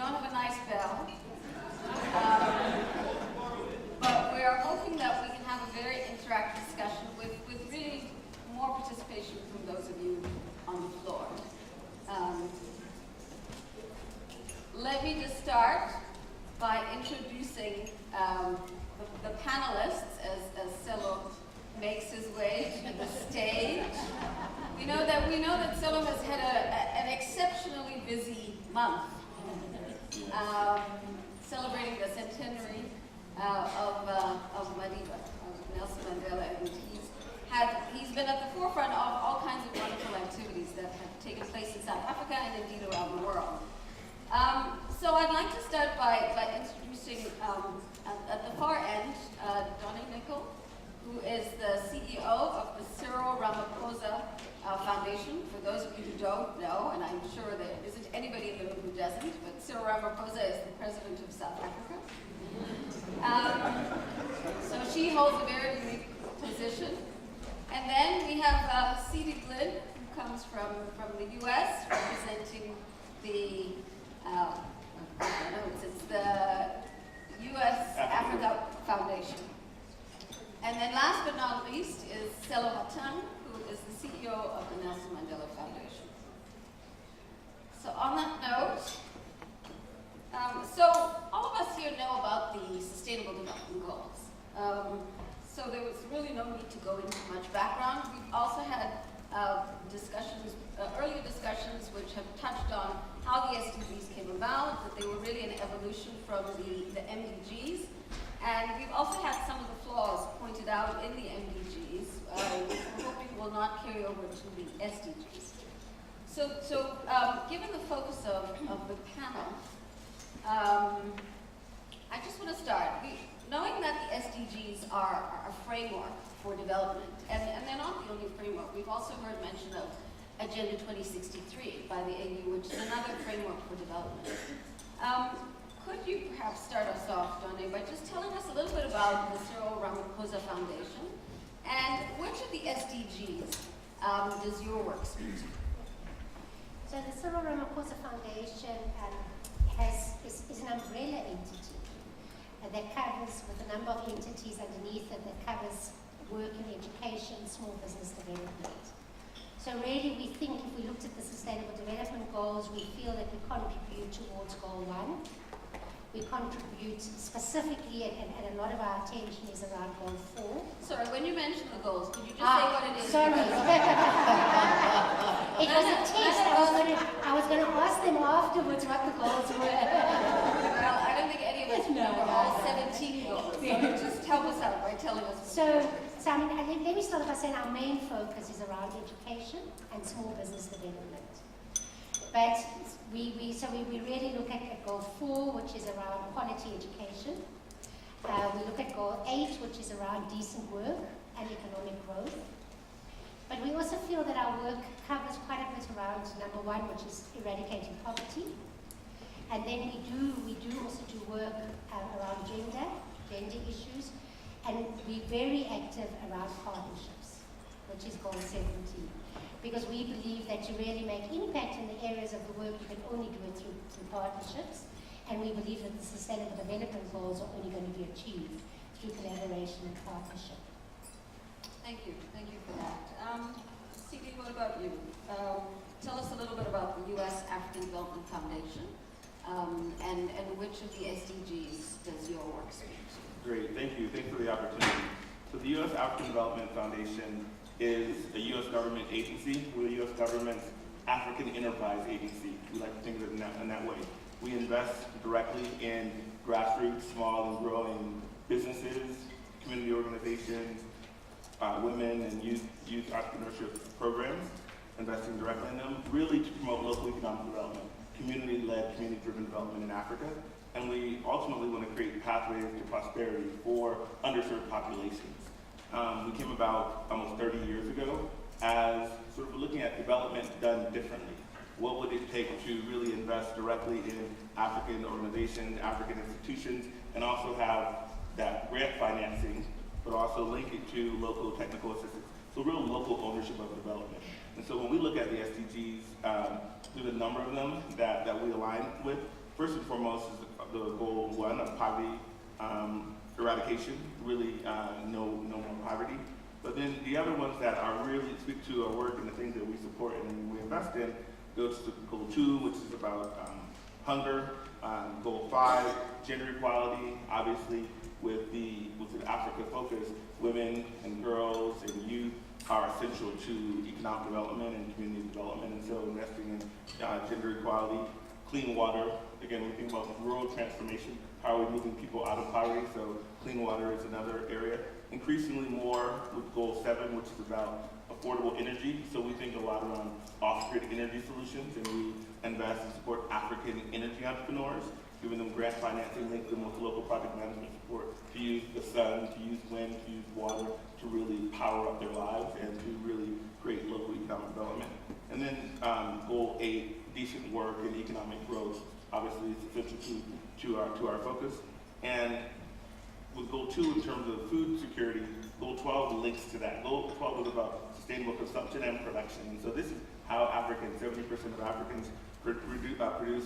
don't have a nice bell. But we are hoping that we can have a very interactive discussion with really more participation from those of you on the floor. Let me just start by introducing the panelists as Selo makes his way to the stage. We know that Selo has had an exceptionally busy month, celebrating the centenary of Madiba, of Nelson Mandela, and he's been at the forefront of all kinds of wonderful activities that have taken place in South Africa and indeed around the world. So I'd like to start by introducing at the far end, Donnie Nicol, who is the CEO of the Cyril Ramaphosa Foundation. For those of you who don't know, and I'm sure there isn't anybody in the room who doesn't, but Cyril Ramaphosa is the president of South Africa. So she holds a very unique position. And then we have C.D. Glynn, who comes from the U.S., representing the it's the U.S. Africa Foundation. And then last but not least is Selo Hatang, who is the CEO of the Nelson Mandela Foundation. So on that note, so all of us here know about the Sustainable Development Goals. So there was really no need to go into much background. We've also had earlier discussions which have touched on how the SDGs came about, that they were really an evolution from the MDGs. And we've also had some of the flaws pointed out in the MDGs, which we're hoping will not carry over to the SDGs. So given the focus of the panel, I just want to start. Knowing that the SDGs are a framework for development, and they're not the only framework. We've also heard mention of Agenda 2063 by the AU, which is another framework for development. Could you perhaps start us off, Donnie, by just telling us a little bit about the Cyril Ramaphosa Foundation, and which of the SDGs does your work speak to? So the Cyril Ramaphosa Foundation is an umbrella entity that covers, with a number of entities underneath it, that covers work in education, small business development. So really we think if we looked at the Sustainable Development Goals, we feel that we contribute towards Goal 1. We contribute specifically, and a lot of our attention is around Goal 4. Sorry, when you mention the goals, could you just say what it is? Sorry. It was a test. I was going to ask them afterwards what the goals were. Well, I don't think any of us know all 17 goals. So just help us out by telling us. So I mean, let me start by saying our main focus is around education and small business development. But we really look at Goal 4, which is around quality education. We look at Goal 8, which is around decent work and economic growth. But we also feel that our work covers quite a bit around number 1, which is eradicating poverty. And then we do also do work around gender issues, and we're very active around partnerships, which is Goal 17. Because we believe that to really make impact in the areas of the work, you can only do it through partnerships. And we believe that the Sustainable Development Goals are only going to be achieved through collaboration and partnership. Thank you for that. CD, what about you? Tell us a little bit about the U.S. African Development Foundation, and which of the SDGs does your work speak to? Great, thank you. Thanks for the opportunity. So the U.S. African Development Foundation is a U.S. government agency. We're the U.S. government's African enterprise agency. We like to think of it in that way. We invest directly in grassroots, small and growing businesses, community organizations, women and youth entrepreneurship programs, investing directly in them, really to promote local economic development, community-led, community-driven development in Africa. And we ultimately want to create pathways to prosperity for underserved populations. We came about almost 30 years ago as sort of looking at development done differently. What would it take to really invest directly in African organizations, African institutions, and also have that grant financing, but also link it to local technical assistance. So real local ownership of development. And so when we look at the SDGs, there's a number of them that we align with. first and foremost is the goal one of poverty eradication, really no more poverty. But then the other ones that are really speak to our work and the things that we support and we invest in goes to goal 2, which is about hunger. Goal 5, gender equality. Obviously, with the Africa focus, women and girls and youth are essential to economic development and community development. And so investing in gender equality, clean water. Again, we think about rural transformation. How are we moving people out of poverty? So clean water is another area. Increasingly more with goal 7, which is about affordable energy. So we think a lot around off-grid energy solutions, and we invest and support African energy entrepreneurs, giving them grant financing, link them with local project management support to use the sun, to use wind, to use water, to really power up their lives and to really create local economic development. And then goal 8, decent work and economic growth, obviously is essential to our focus. And with goal 2, in terms of food security, goal 12 links to that. Goal 12 is about sustainable consumption and production. And so this is how 70% of Africans produce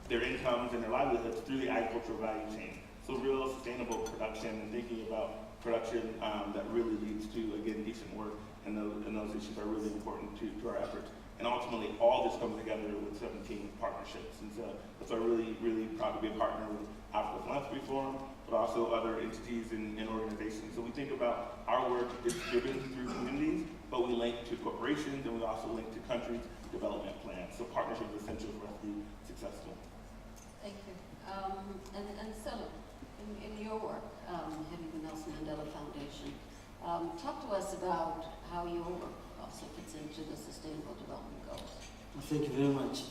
their incomes and their livelihoods through the agricultural value chain. So real sustainable production and thinking about production that really leads to, again, decent work, and those issues are really important to our efforts. And ultimately, all this comes together with 17 partnerships. And so that's why I'm really, really proud to be a partner with Africa Philanthropy Forum, but also other entities and organizations. So we think about our work is driven through communities, but we link to corporations, and we also link to countries' development plans. So partnership is essential for us to be successful. Thank you. And so, in your work, heading the Nelson Mandela Foundation, talk to us about how your work also fits into the Sustainable Development Goals. Thank you very much.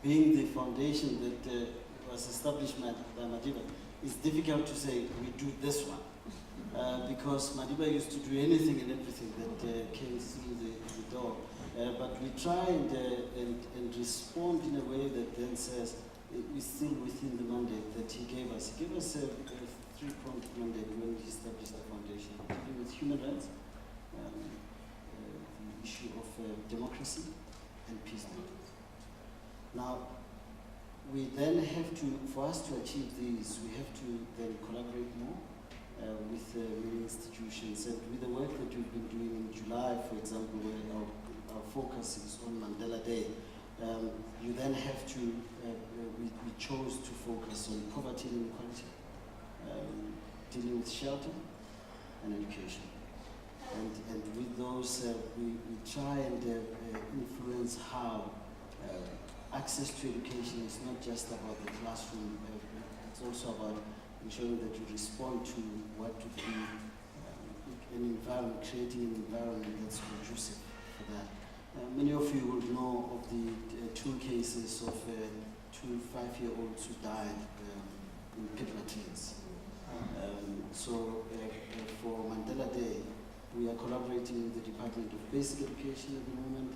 Being the foundation that was established by Madiba, it's difficult to say we do this one because Madiba used to do anything and everything that came through the door. But we try and respond in a way that then says we're still within the mandate that he gave us. He gave us a 3-pronged mandate when he established the foundation, dealing with human rights, the issue of democracy and peacebuilding. Now, we then have to, for us to achieve these, we have to then collaborate more with many institutions. And with the work that we've been doing in July, for example, where our focus is on Mandela Day, you then have to, we chose to focus on poverty and inequality, dealing with shelter and education. And with those, we try and influence how access to education is not just about the classroom, it's also about ensuring that you respond to what would be an environment, creating an environment that's conducive for that. Many of you will know of the 2 cases of 2 5-year-olds who died in pit latrines. So for Mandela Day, we are collaborating with the Department of Basic Education at the moment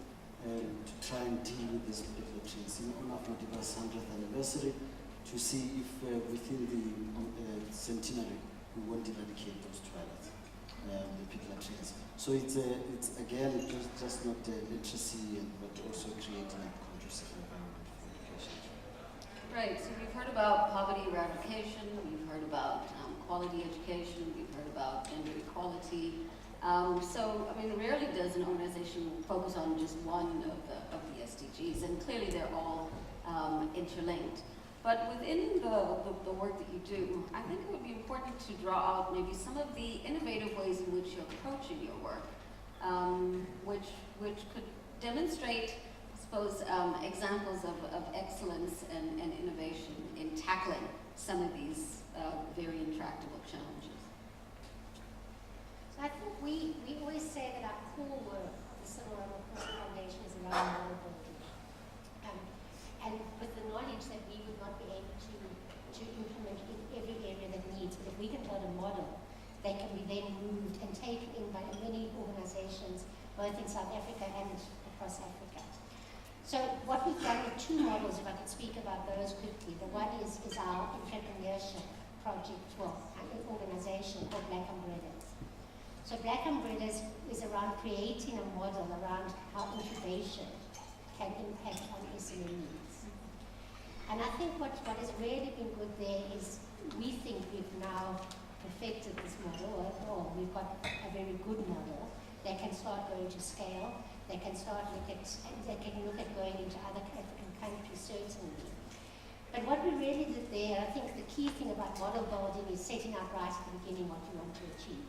to try and deal with this pit latrines in honor of Madiba's 100th anniversary, to see if within the centenary we won't eradicate those toilets, the pit latrines. So it's again just not literacy, but also creating a conducive environment for education. Right, so we've heard about poverty eradication, we've heard about quality education, we've heard about gender equality. So, I mean, rarely does an organization focus on just one of the SDGs, and clearly they're all interlinked. But within the work that you do, I think it would be important to draw out maybe some of the innovative ways in which you're approaching your work, which could demonstrate, I suppose, examples of excellence and innovation in tackling some of these very intractable challenges. So I think we always say that our core work of the Civil Liberties Foundation is around vulnerability. And with the knowledge that we would not be able to implement in every area that needs, but if we can build a model that can be then moved and taken in by many organizations, both in South Africa and across Africa. So what we've done with 2 models, if I could speak about those quickly. The one is our entrepreneurship project, well, an organization called Black Umbrellas. So Black Umbrellas is around creating a model around how incubation can impact personal needs. And I think what has really been good there is we think we've now perfected this model, or we've got a very good model that can start going to scale, they can look at going into other African countries, certainly. But what we really did there, I think the key thing about model building is setting out right at the beginning what you want to achieve.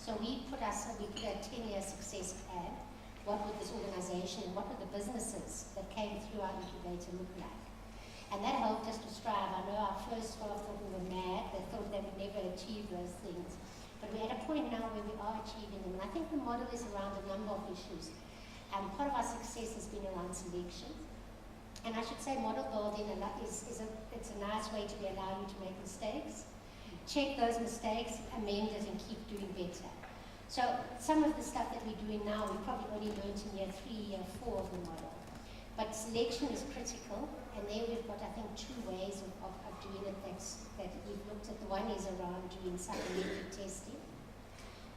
So we put a 10-year success plan. What would this organization and what would the businesses that came through our incubator look like? And that helped us to strive. I know our first staff thought we were mad. They thought they would never achieve those things. But we're at a point now where we are achieving them. And I think the model is around a number of issues. Part of our success has been around selection. And I should say model building it's a nice way to allow you to make mistakes. Check those mistakes, amend it, and keep doing better. So some of the stuff that we're doing now, we probably only learned in year 3, year 4 of the model. But selection is critical, and there we've got, I think, 2 ways of doing it that we've looked at. The one is around doing psychometric testing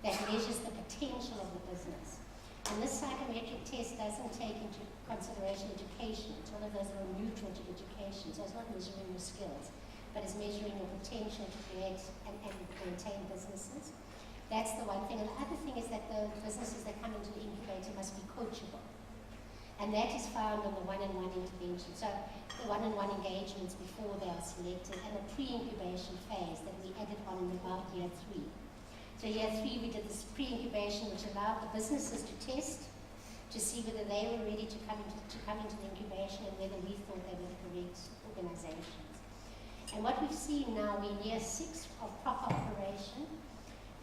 that measures the potential of the business. And this psychometric test doesn't take into consideration education. It's one of those that are neutral to education, so it's not measuring your skills, but it's measuring your potential to create and maintain businesses. That's the one thing. And the other thing is that the businesses that come into the incubator must be coachable. And that is found on the one-on-one intervention. So the one-on-one engagements before they are selected, and a pre-incubation phase that we added on in about year 3. So year 3 we did this pre-incubation, which allowed the businesses to test, to see whether they were ready to come into the incubation and whether we thought they were the correct organizations. And what we've seen now, we're in year 6 of proper operation.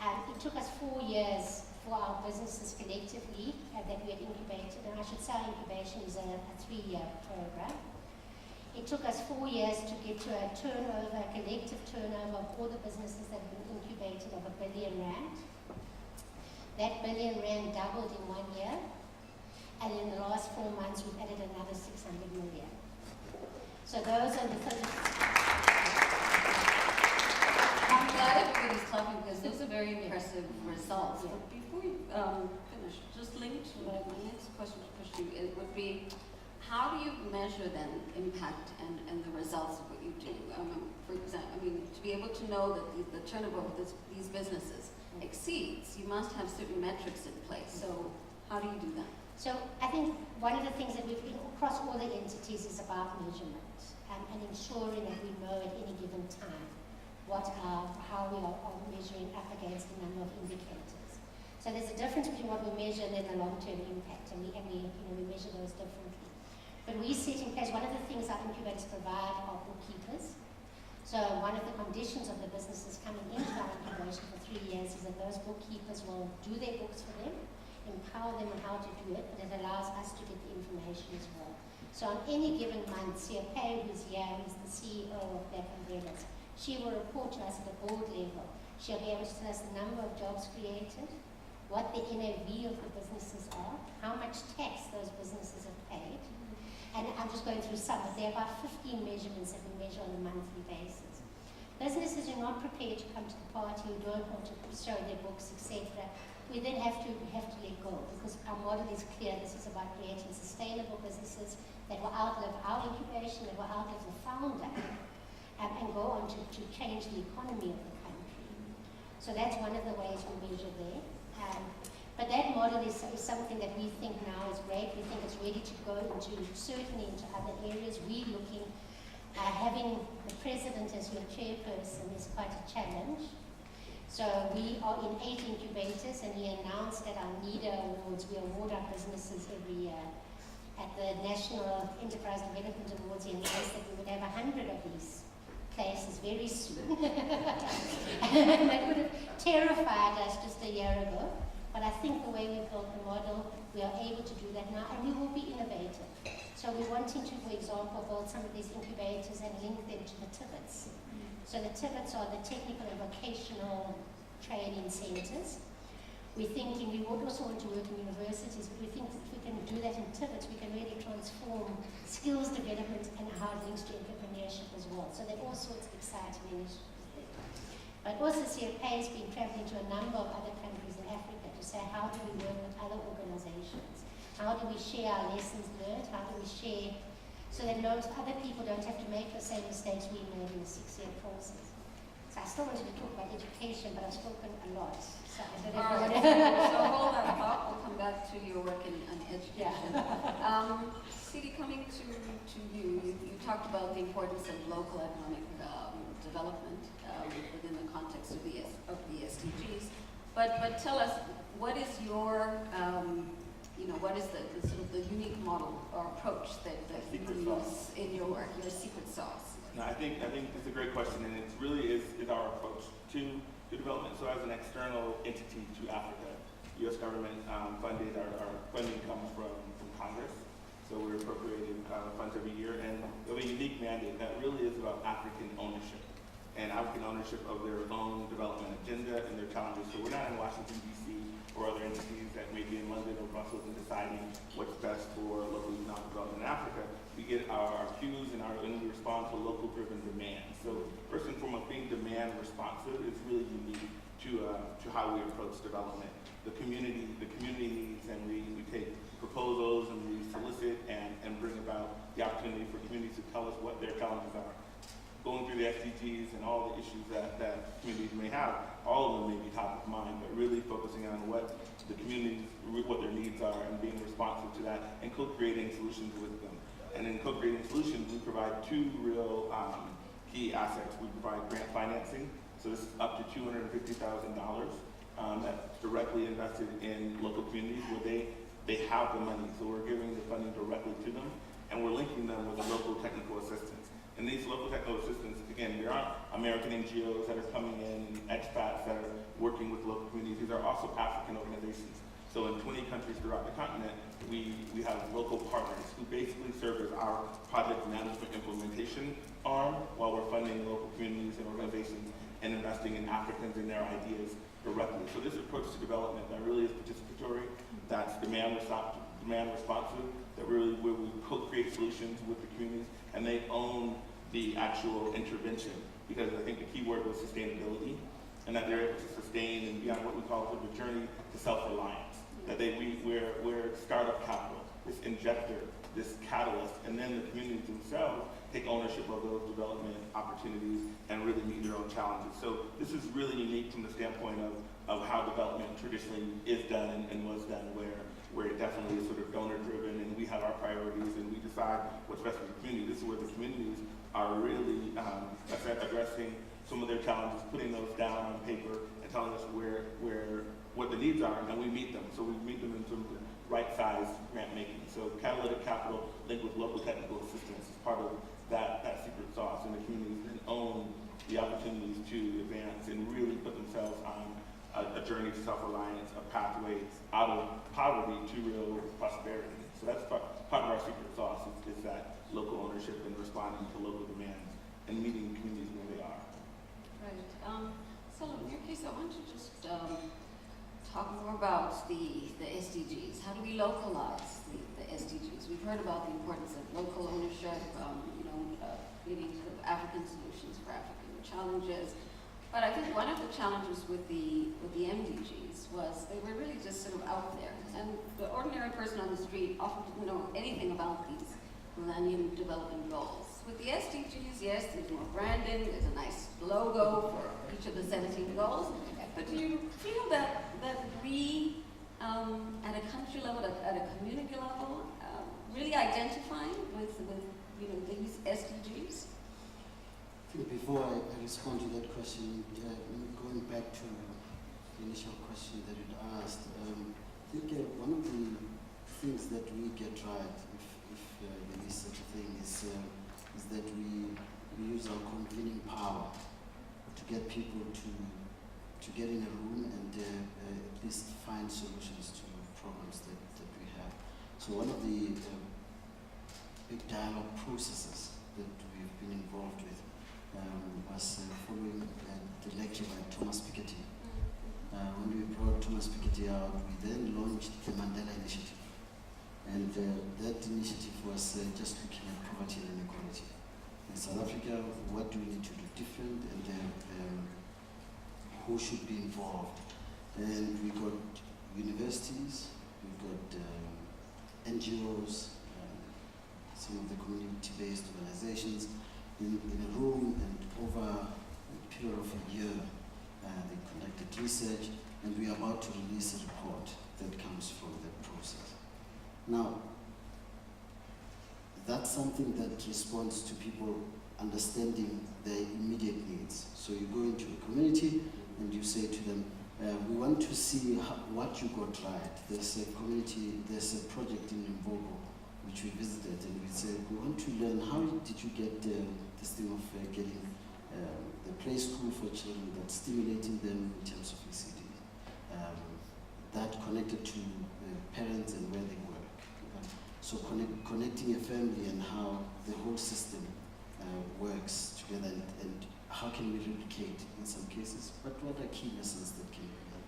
It took us 4 years for our businesses collectively that we had incubated, and I should say our incubation is a 3-year program. It took us 4 years to get to a collective turnover of all the businesses that have been incubated of R1 billion. That R1 billion doubled in 1 year, and in the last 4 months we've added another 600 million. So those are the things. I'm glad everybody's clapping because those are very impressive results. Yeah. But before you finish, just linked to my next question to push you, it would be, how do you measure then impact and the results of what you do? For example, to be able to know that the turnover of these businesses exceeds, you must have certain metrics in place. So how do you do that? So I think one of the things that we've been across all the entities is about measurement and ensuring that we know at any given time how we are measuring up against a number of indicators. So there's a difference between what we measure and then the long-term impact, and we measure those differently. But we set in place, one of the things our incubators provide are bookkeepers. So one of the conditions of the businesses coming into our incubation for 3 years is that those bookkeepers will do their books for them, empower them on how to do it, but it allows us to get the information as well. So on any given month, Sia Pay, who's here, who's the CEO of Black Umbrellas, she will report to us at the board level. She'll be able to tell us the number of jobs created, what the NAV of the businesses are, how much tax those businesses have paid. And I'm just going through some, but there are about 15 measurements that we measure on a monthly basis. Businesses who are not prepared to come to the party, who don't want to show their books, etc., we then have to let go, because our model is clear. This is about creating sustainable businesses that will outlive our incubation, that will outlive the founder, and go on to change the economy of the country. So that's one of the ways we measure there. But that model is something that we think now is great. We think it's ready to go certainly into other areas. We're looking, having the president as your chairperson is quite a challenge. So we are in 8 incubators, and we announced at our NEDA Awards, we award our businesses every year. At the National Enterprise Development Awards, we announced that we would have 100 of these places very soon. And that would have terrified us just a year ago. But I think the way we built the model, we are able to do that now, and we will be innovative. So we're wanting to, for example, build some of these incubators and link them to the TVETs. So the TVETs are the technical and vocational training centers. We're thinking we would also want to work in universities, but we think that if we can do that in TVETs, we can really transform skills development and how it links to entrepreneurship as well. So there are all sorts of exciting initiatives there. But also CFA has been traveling to a number of other countries in Africa to say, how do we work with other organizations? How do we share our lessons learned? How do we share so that other people don't have to make the same mistakes we made in the 6-year process. So I still wanted to talk about education, but I've spoken a lot. So I don't know All if right, you want so hold that thought. We'll come back to your work in education. Sidi, coming to you, you talked about the importance of local economic development within the context of the SDGs. But tell us, what is your, what is the sort of the unique model or approach that you use in your work, your secret sauce? No, I think it's a great question, and it really is our approach to development. So as an external entity to Africa, U.S. government funded, our funding comes from Congress. So we're appropriating funds every year, and we have a unique mandate that really is about African ownership and African ownership of their own development agenda and their challenges. So we're not in Washington, D.C. or other entities that may be in London or Brussels and deciding what's best for local economic development in Africa. We get our cues and we respond to local driven demand. So first and foremost, being demand responsive is really unique to how we approach development. The community needs, and we take proposals and we solicit and bring about the opportunity for communities to tell us what their challenges are. Going through the SDGs and all the issues that communities may have, all of them may be top of mind, but really focusing on what the communities, what their needs are, and being responsive to that, and co-creating solutions with them. And in co-creating solutions, we provide two real key assets. We provide grant financing, so this is up to $250,000 that's directly invested in local communities where they have the money, so we're giving the funding directly to them, and we're linking them with local technical assistance. And these local technical assistants, again, there aren't American NGOs that are coming in and expats that are working with local communities. These are also African organizations. So in 20 countries throughout the continent, we have local partners who basically serve as our project management implementation arm while we're funding local communities and organizations and investing in Africans and their ideas directly. So this approach to development that really is participatory, that's demand responsive, that really where we co-create solutions with the communities and they own the actual intervention, because I think the key word was sustainability, and that they're able to sustain and be on what we call the journey to self-reliance. That we're startup capital, this injector, this catalyst, and then the communities themselves take ownership of those development opportunities and really meet their own challenges. So this is really unique from the standpoint of how development traditionally is done and was done, where it definitely is sort of donor-driven, and we have our priorities and we decide what's best for the community. This is where the communities are really addressing some of their challenges, putting those down on paper and telling us what the needs are, and we meet them. So we meet them in terms of right-sized grant making. So catalytic capital linked with local technical assistance is part of that secret sauce, and the communities then own the opportunities to advance and really put themselves on a journey to self-reliance, a pathway out of poverty to real prosperity. So that's part of our secret sauce is that local ownership and responding to local demands and meeting communities where they are. Right. So in your case, I want to just talk more about the SDGs. How do we localize the SDGs? We've heard about the importance of local ownership, creating sort of African solutions for African challenges. But I think one of the challenges with the MDGs was they were really just sort of out there. And the ordinary person on the street often didn't know anything about these Millennium Development Goals. With the SDGs, yes, there's more branding, there's a nice logo for each of the 17 goals. But do you feel that we, at a country level, at a community level, really identifying with these SDGs? I think before I respond to that question, going back to the initial question that you asked, I think one of the things that we get right, if there is such a thing, is that we use our convening power to get people to get in a room and at least find solutions to problems that we have. So one of the big dialogue processes that we've been involved with was following the lecture by Thomas Piketty. When we brought Thomas Piketty out, we then launched the Mandela Initiative. And that initiative was just looking at poverty and inequality. In South Africa, what do we need to do different, and who should be involved? And we got universities, we got NGOs, some of the community-based organizations in a room, and over a period of a year, they conducted research, and we are about to release a report that comes from that process. Now, that's something that responds to people understanding their immediate needs. So you go into a community and you say to them, we want to see what you got right. There's a project in Mbogo which we visited, and we said, we want to learn how did you get this thing of getting the play school for children that's stimulating them in terms of ECD, that connected to parents and where they work. So connecting a family and how the whole system works together, and how can we replicate in some cases, but what are key lessons that can be done?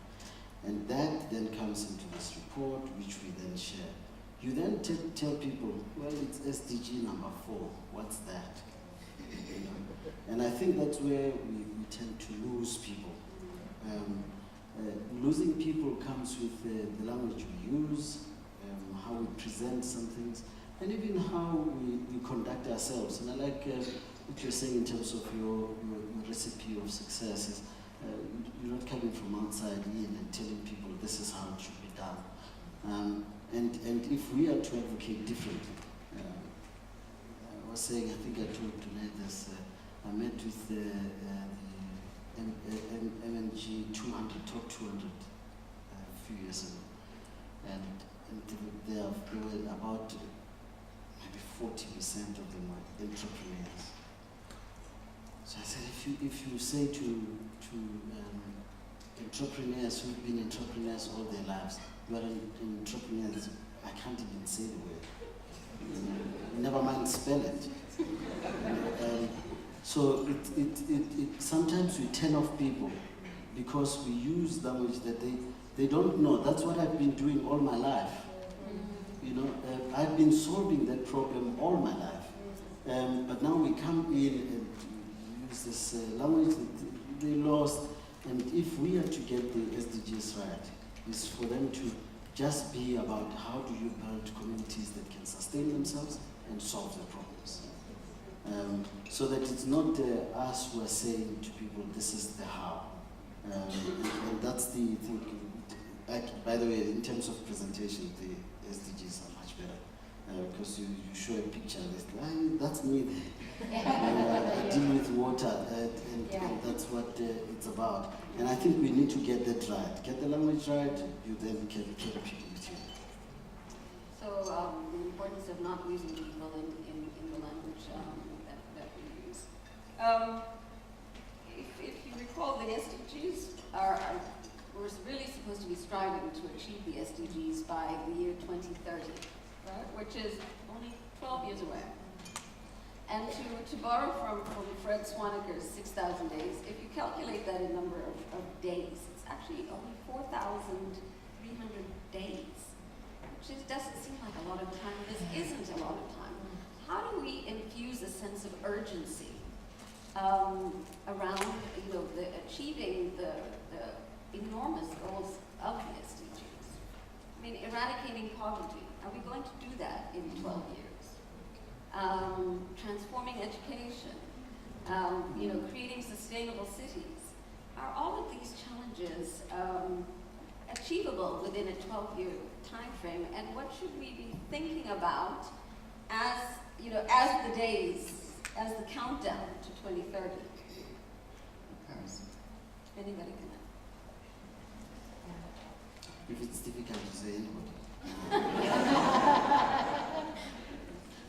And that then comes into this report, which we then share. You then tell people, well, it's SDG number 4, what's that? You know? And I think that's where we tend to lose people. Losing people comes with the language we use, how we present some things, and even how we conduct ourselves. And I like what you're saying in terms of your recipe of success is you're not coming from outside in and telling people this is how it should be done. And if we are to advocate differently, I was saying, I think I told tonight this, I met with the MNG 200, top 200 a few years ago, and there were about maybe 40% of them were entrepreneurs. So I said, if you say to entrepreneurs who've been entrepreneurs all their lives, you are an entrepreneur, I can't even say the word. Never mind spell it. So it sometimes we turn off people because we use language that they don't know. That's what I've been doing all my life. You know, I've been solving that problem all my life. But now we come in and use this language that they lost. And if we are to get the SDGs right, is for them to just be about how do you build communities that can sustain themselves and solve their problems. So that it's not us who are saying to people, this is the how. And that's the thing. By the way, in terms of presentation, the SDGs are much better. Because you show a picture, and it's like, that's me there. I deal with water, and that's what it's about. And I think we need to get that right. Get the language right, you then can carry people with you. So the importance of not losing people in the language that we use. If you recall, the SDGs we're really supposed to be striving to achieve the SDGs by the year 2030, right? Which is only 12 years away. And to borrow from Fred Swaniker's 6,000 days, if you calculate that in number of days, it's actually only 4,300 days, which doesn't seem like a lot of time. This isn't a lot of time. How do we infuse a sense of urgency around, achieving the enormous goals of the SDGs? I mean, eradicating poverty. Are we going to do that in 12 years? Transforming education, creating sustainable cities. Are all of these challenges achievable within a 12-year time frame? And what should we be thinking about as the countdown to 2030? Anybody can ask. If it's difficult to say anybody.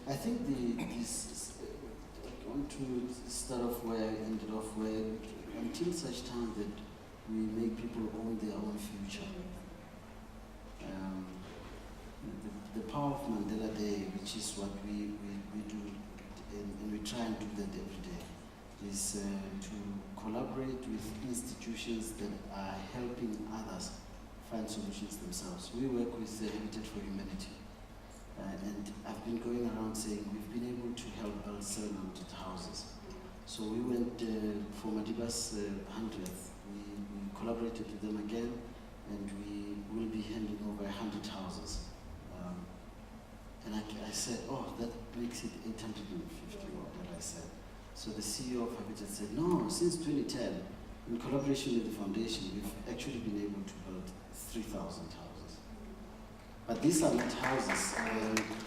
I think I want to start off where I ended off, where until such time that we make people own their own future. The power of Mandela Day, which is what we do, and we try and do that every day, is to collaborate with institutions that are helping others find solutions themselves. We work with Habitat for Humanity. And I've been going around saying we've been able to help build 700 houses. So we went for Madiba's 100th. We collaborated with them again, and we will be handing over 100 houses. And I said, oh, that makes it 850, or what I said. So the CEO of Habitat said, no, since 2010, in collaboration with the foundation, we've actually been able to build 3,000 houses. But these are not houses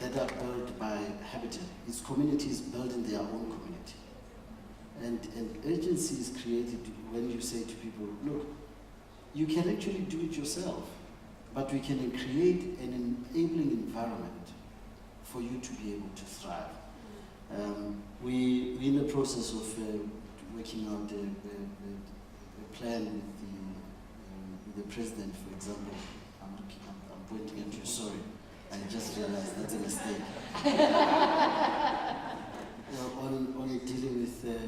that are built by Habitat. It's communities building their own community. And urgency is created when you say to people, look, you can actually do it yourself, but we can create an enabling environment for you to be able to thrive. We're in the process of working out a plan with the president, for example. I'm pointing at you, sorry. I just realized that's a mistake. on dealing with the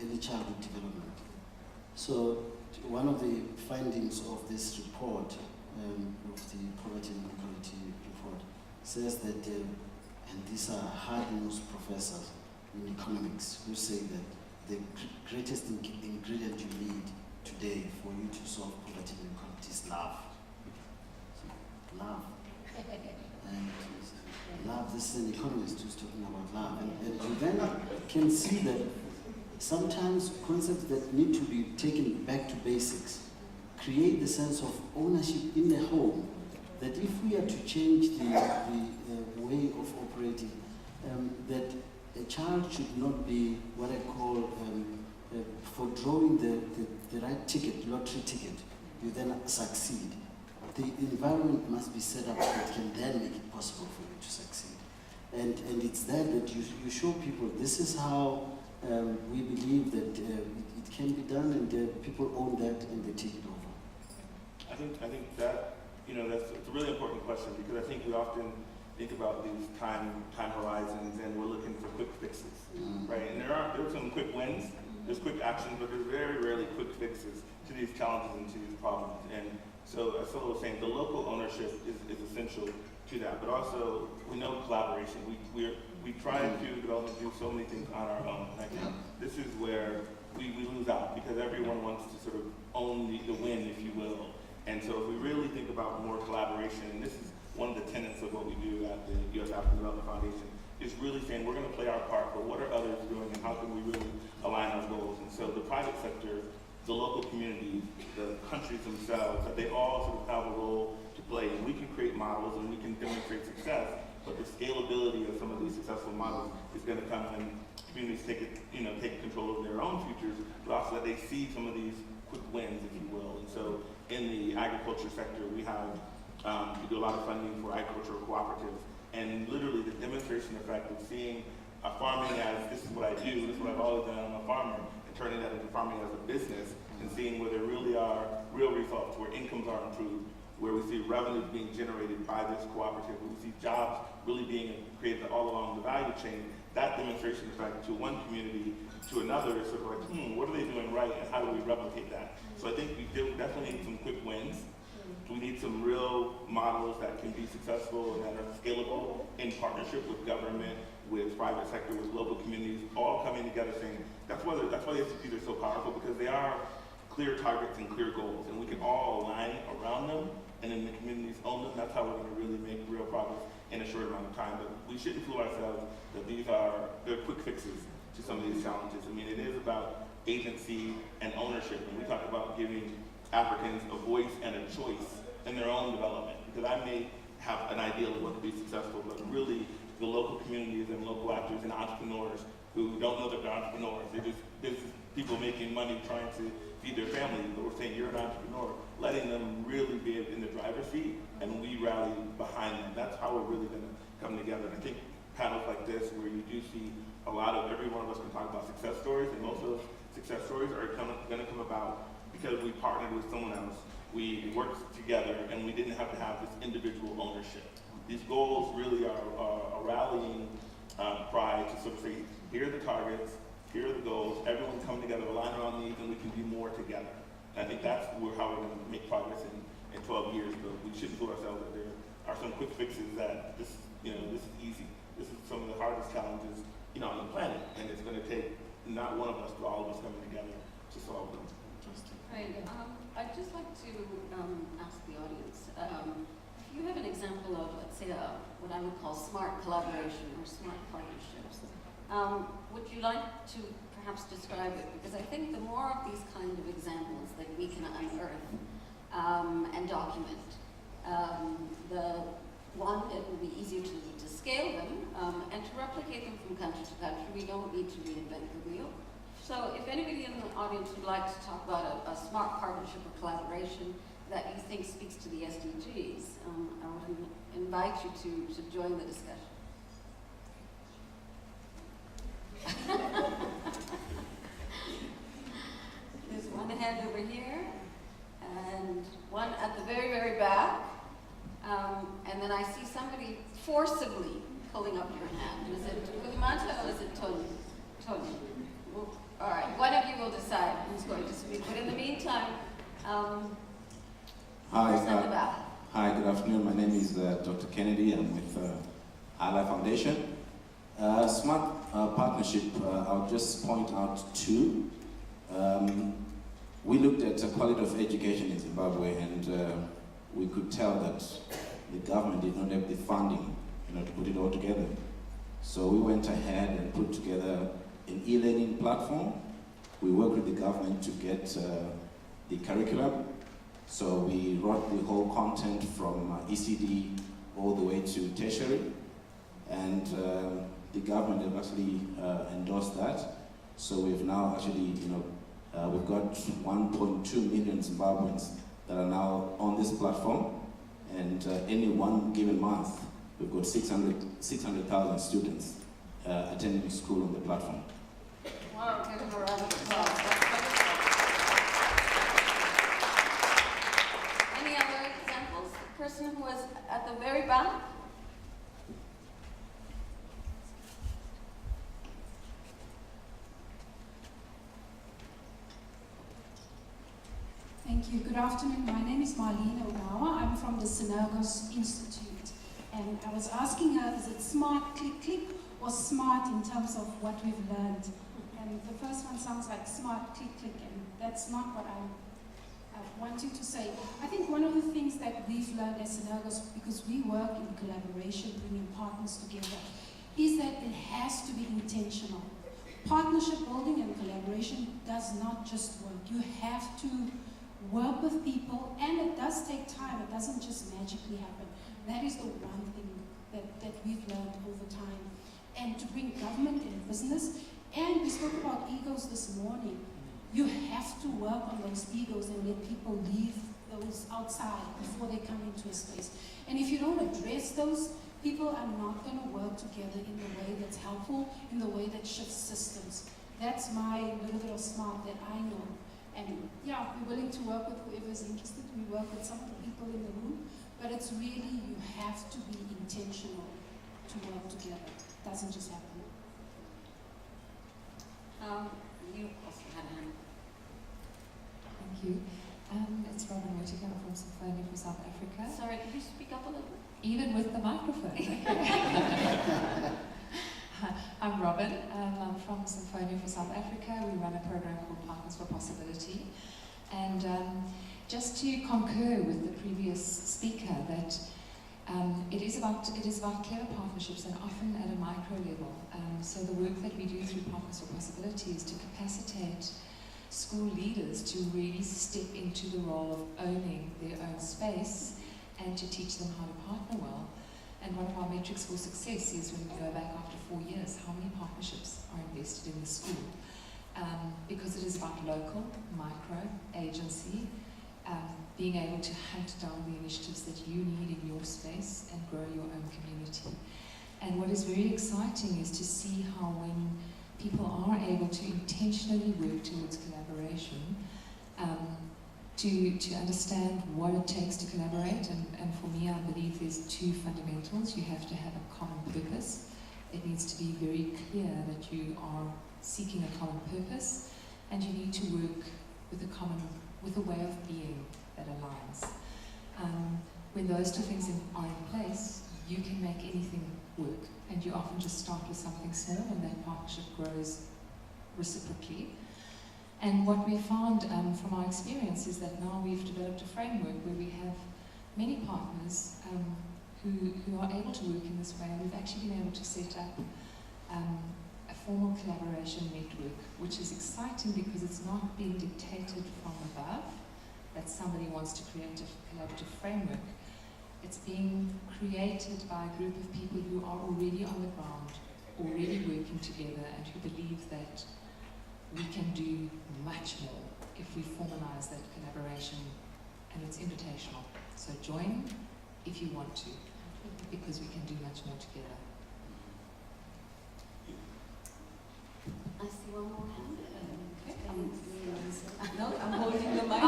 early childhood development. So one of the findings of this report, of the Poverty and Inequality report, says that, and these are hard-nosed professors in economics who say that the greatest ingredient you need today for you to solve poverty and inequality is love. So, love. And love, this is an economist who's talking about love. And you then can see that sometimes concepts that need to be taken back to basics create the sense of ownership in the home, that if we are to change the way of operating, that a child should not be what I call, for drawing the right ticket, lottery ticket, you then succeed. The environment must be set up that can then make it possible for you to succeed. And it's that you show people this is how we believe that it can be done, and people own that and they take it over. I think that, it's a really important question, because I think we often think about these time horizons and we're looking for quick fixes, right? And there are some quick wins, there's quick actions, but there's very rarely quick fixes to these challenges and to these problems. And so, as Phil was saying, the local ownership is essential to that, but also we know collaboration. We try to develop and do so many things on our own. And I think this is where we lose out, because everyone wants to sort of own the win, if you will. And so if we really think about more collaboration, and this is one of the tenets of what we do at the U.S. African Development Foundation, is really saying we're going to play our part, but what are others doing, and how can we really align our goals? And so the private sector, the local communities, the countries themselves, that they all sort of have a role to play, and we can create models and we can demonstrate success, but the scalability of some of these successful models is going to come when communities take control of their own futures, but also that they see some of these quick wins, if you will. And so in the agriculture sector, we do a lot of funding for agricultural cooperatives, and literally the demonstration effect of seeing farming as this is what I do, this is what I've always done, I'm a farmer, and turning that into farming as a business, and seeing where there really are real results, where incomes are improved, where we see revenues being generated by this cooperative, where we see jobs really being created all along the value chain. That demonstration effect to one community to another is sort of like, what are they doing right, and how do we replicate that? So I think we definitely need some quick wins. We need some real models that can be successful and that are scalable in partnership with government, with private sector, with local communities, all coming together saying, that's why the SDGs are so powerful, because they are clear targets and clear goals, and we can all align around them, and then the communities own them. That's how we're going to really make real progress in a short amount of time. But we shouldn't fool ourselves that they're quick fixes to some of these challenges. I mean, it is about agency and ownership, and we talk about giving Africans a voice and a choice in their own development, because I may have an ideal of what to be successful, but really the local communities and local actors and entrepreneurs who don't know that they're entrepreneurs, they're just business people making money trying to feed their families, but we're saying you're an entrepreneur, letting them really be in the driver's seat, and we rally behind them. That's how we're really going to come together. And I think panels like this, where you do see a lot of, every one of us can talk about success stories, and most of those success stories are going to come about because we partnered with someone else, we worked together, and we didn't have to have this individual ownership. These goals really are a rallying cry to sort of say, here are the targets, here are the goals, everyone come together, align around these, and we can do more together. And I think that's how we're going to make progress in 12 years, but we shouldn't fool ourselves that there are some quick fixes that this is easy. This is some of the hardest challenges, on the planet, and it's going to take not one of us, but all of us coming together to solve them. Right. I'd just like to ask the audience. If you have an example of, let's say, what I would call smart collaboration or smart partnerships. Would you like to perhaps describe it? Because I think the more of these kind of examples that we can unearth and document, it will be easier to scale them and to replicate them from country to country. We don't need to reinvent the wheel. So if anybody in the audience would like to talk about a smart partnership or collaboration that you think speaks to the SDGs, I would invite you to join the discussion. There's one hand over here, and one at the very, very back. And then I see somebody forcibly pulling up your hand. Is it Kulimata or is it Tony? Tony. Well, all right, one of you will decide who's going to speak. But in the meantime, Hi, good afternoon. My name is Dr. Kennedy. I'm with Ally Foundation. Smart partnership, I'll just point out two. We looked at the quality of education in Zimbabwe, and we could tell that the government did not have the funding, to put it all together. So we went ahead and put together an e-learning platform. We worked with the government to get the curriculum. So we wrote the whole content from ECD all the way to tertiary, and the government have actually endorsed that. So we've now actually, we've got 1.2 million Zimbabweans that are now on this platform, and any one given month, we've got 600,000 students attending school on the platform. Wow, give him a round of applause. Any other examples? The person who was at the very back? Thank you. Good afternoon. My name is Marlene Ogawa. I'm from the Synergos Institute. And I was asking her, is it smart click or smart in terms of what we've learned? And the first one sounds like smart click, and that's not what I'm wanting to say. I think one of the things that we've learned as Synergos, because we work in collaboration, bringing partners together, is that it has to be intentional. Partnership building and collaboration does not just work. You have to work with people, and it does take time. It doesn't just magically happen. That is the one thing that we've learned over time. And to bring government and business, and we spoke about egos this morning, you have to work on those egos and let people leave those outside before they come into a space. And if you don't address those, people are not going to work together in the way that's helpful, in the way that shifts systems. That's my little bit of smart that I know. And yeah, we're willing to work with whoever's interested. We work with some of the people in the room, but it's really, you have to be intentional to work together. It doesn't just happen. You also had a hand. Thank you. It's Robin Whittaker from Symphonia for South Africa. Sorry, could you speak up a little bit? Even with the microphone. Okay. I'm Robin. I'm from Symphonia for South Africa. We run a program called Partners for Possibility. And just to concur with the previous speaker, that it is about clever partnerships, and often at a micro level. So the work that we do through Partners for Possibility is to capacitate school leaders to really step into the role of owning their own space and to teach them how to partner well. And one of our metrics for success is when we go back after 4 years, how many partnerships are invested in the school. Because it is about local, micro, agency, being able to hunt down the initiatives that you need in your space and grow your own community. And what is very exciting is to see how when people are able to intentionally work towards collaboration, to understand what it takes to collaborate, and for me, I believe there's two fundamentals. You have to have a common purpose. It needs to be very clear that you are seeking a common purpose, and you need to work with a way of being that aligns. When those two things are in place, you can make anything work, and you often just start with something small, and that partnership grows reciprocally. And what we found from our experience is that now we've developed a framework where we have many partners who are able to work in this way. We've actually been able to set up a formal collaboration network, which is exciting because it's not being dictated from above, that somebody wants to create a collaborative framework. It's being created by a group of people who are already on the ground, already working together, and who believe that we can do much more if we formalize that collaboration, and it's invitational. So join if you want to, because we can do much more together. I see one more hand. No, I'm holding the mic.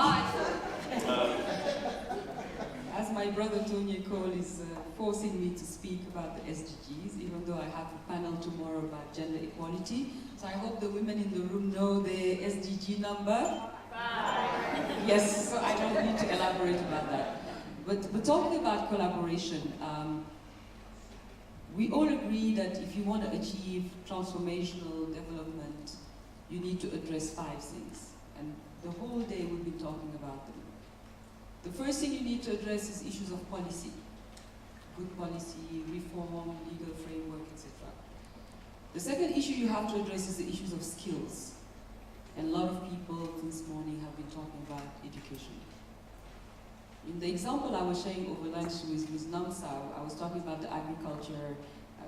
As my brother Tony Cole is forcing me to speak about the SDGs, even though I have a panel tomorrow about gender equality. So I hope the women in the room know the SDG number. 5. Yes, so I don't need to elaborate about that. But talking about collaboration, we all agree that if you want to achieve transformational development, you need to address 5 things. And the whole day we've been talking about them. The first thing you need to address is issues of policy. Good policy, reform, legal framework, etc. The second issue you have to address is the issues of skills. And a lot of people this morning have been talking about education. In the example I was sharing over lunch with Namsa, I was talking about the agriculture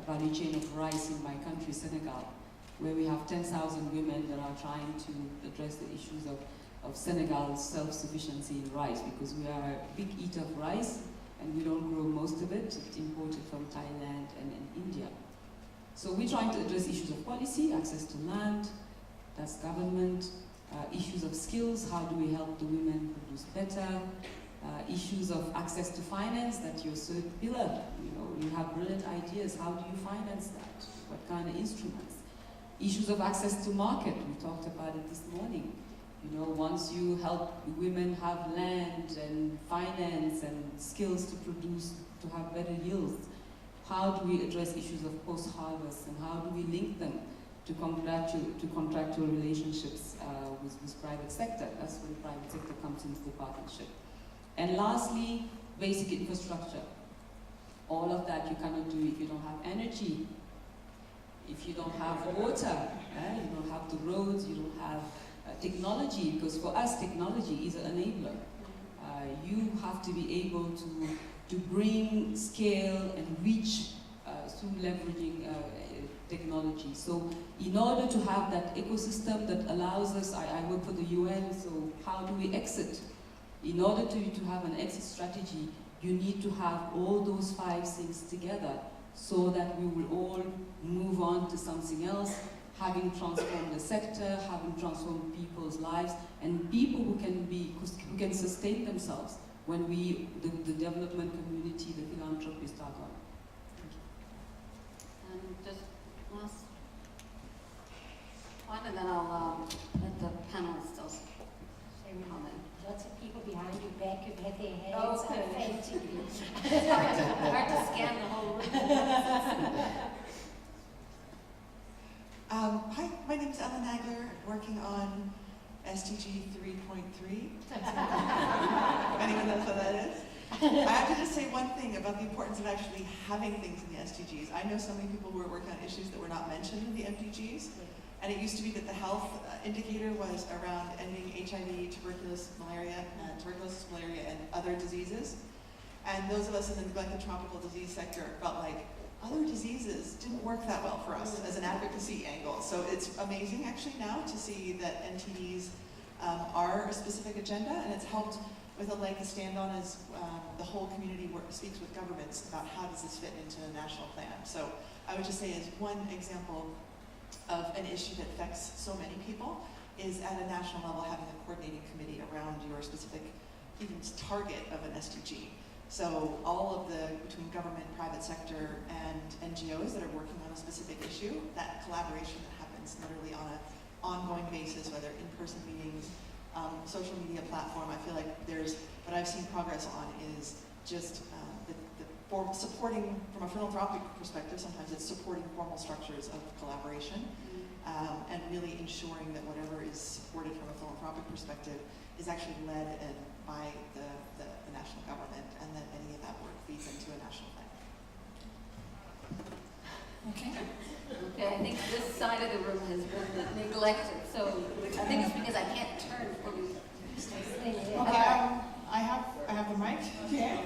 value chain of rice in my country, Senegal, where we have 10,000 women that are trying to address the issues of Senegal's self-sufficiency in rice, because we are a big eater of rice and we don't grow most of it. It's imported from Thailand and India. So we're trying to address issues of policy, access to land, that's government, issues of skills, how do we help the women produce better, issues of access to finance, that's your third pillar. You have brilliant ideas, how do you finance that? What kind of instruments? Issues of access to market, we talked about it this morning. Once you help women have land and finance and skills to produce, to have better yields, how do we address issues of post-harvest, and how do we link them to contractual relationships with private sector? That's when private sector comes into the partnership. And lastly, basic infrastructure. All of that you cannot do if you don't have energy, if you don't have water, you don't have the roads, you don't have technology, because for us technology is an enabler. You have to be able to bring scale and reach through leveraging technology. So in order to have that ecosystem that allows us, I work for the UN, so how do we exit? In order to have an exit strategy, you need to have all those 5 things together so that we will all move on to something else, having transformed the sector, having transformed people's lives, and people who can sustain themselves when the development community, the philanthropists are gone. And just last one, and then I'll let the panelists also comment. Lots of people behind your back who've had their hands Oh, okay. up faintly. It's hard to scan the whole room. Hi, my name is Ellen Nagler, working on SDG 3.3. Anyone knows what that is? I have to just say one thing about the importance of actually having things in the SDGs. I know so many people who are working on issues that were not mentioned in the MDGs, and it used to be that the health indicator was around ending HIV, tuberculosis, malaria, and other diseases. And those of us in the neglected tropical disease sector felt like other diseases didn't work that well for us as an advocacy angle. So it's amazing actually now to see that NTDs are a specific agenda, and it's helped with a leg to stand on as the whole community speaks with governments about how does this fit into a national plan. So I would just say as one example of an issue that affects so many people is at a national level having a coordinating committee around your specific even target of an SDG. So all of between government, private sector, and NGOs that are working on a specific issue, that collaboration that happens literally on an ongoing basis, whether in-person meetings, social media platform, I feel like what I've seen progress on is just supporting, from a philanthropic perspective, sometimes it's supporting formal structures of collaboration, and really ensuring that whatever is supported from a philanthropic perspective is actually led and by the national government, and that any of that work feeds into a national plan. Okay. Okay, I think this side of the room has been neglected, so I think it's because I can't turn fully. Okay, I have the mic here.